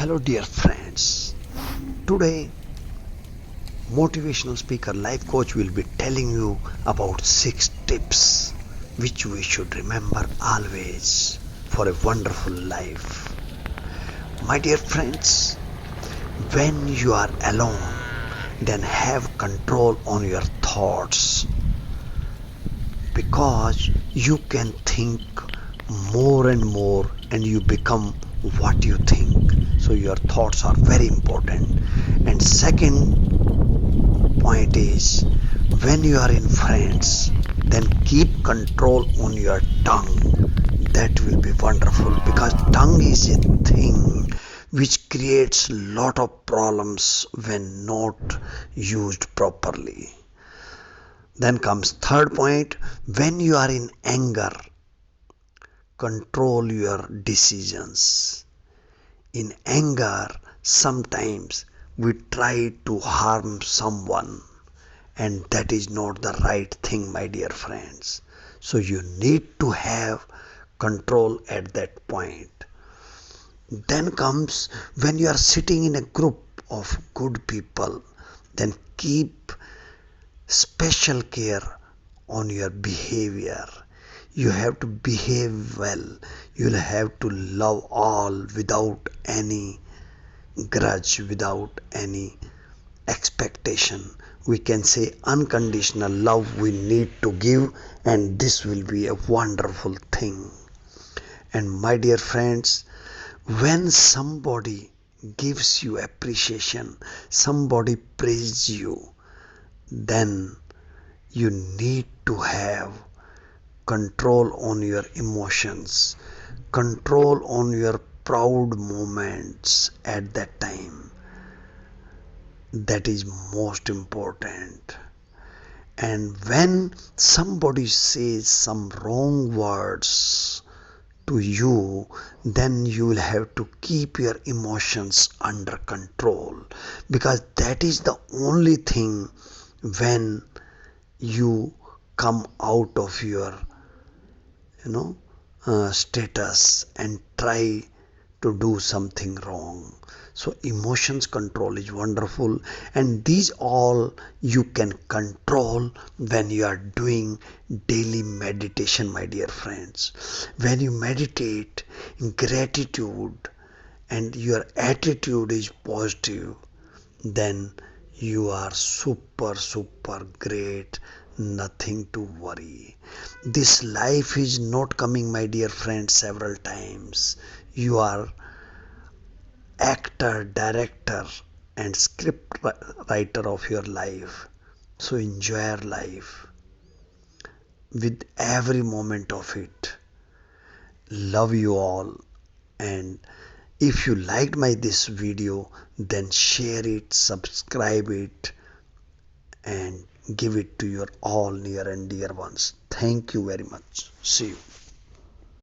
Hello dear friends. Today motivational speaker life coach will be telling you about 6 tips which we should remember always for a wonderful life. My dear friends, when you are alone, then have control on your thoughts because you can think more and more and you become what you think. So your thoughts are very important. And second point is, when you are in friends, then keep control on your tongue. That will be wonderful because tongue is a thing which creates lot of problems when not used properly. Then comes third point, when you are in anger, control your decisions. In anger, sometimes we try to harm someone, and that is not the right thing, my dear friends. So you need to have control at that point. Then comes when you are sitting in a group of good people, then keep special care on your behavior. You have to behave well. You'll have to love all without any grudge, without any expectation. We can say unconditional love we need to give, and this will be a wonderful thing. And my dear friends, when somebody gives you appreciation, somebody praises you, then you need to have control on your emotions, control on your proud moments at that time. That is most important. And when somebody says some wrong words to you, then you will have to keep your emotions under control, because that is the only thing when you come out of your status and try to do something wrong. So emotions control is wonderful, and these all you can control when you are doing daily meditation, my dear friends. When you meditate in gratitude and your attitude is positive, then you are super great. Nothing to worry. This life is not coming, my dear friends, several times. You are actor, director and script writer of your life. So enjoy your life with every moment of it. Love you all, and if you liked this video, then share it, subscribe it, and give it to your all near and dear ones. Thank you very much. See you.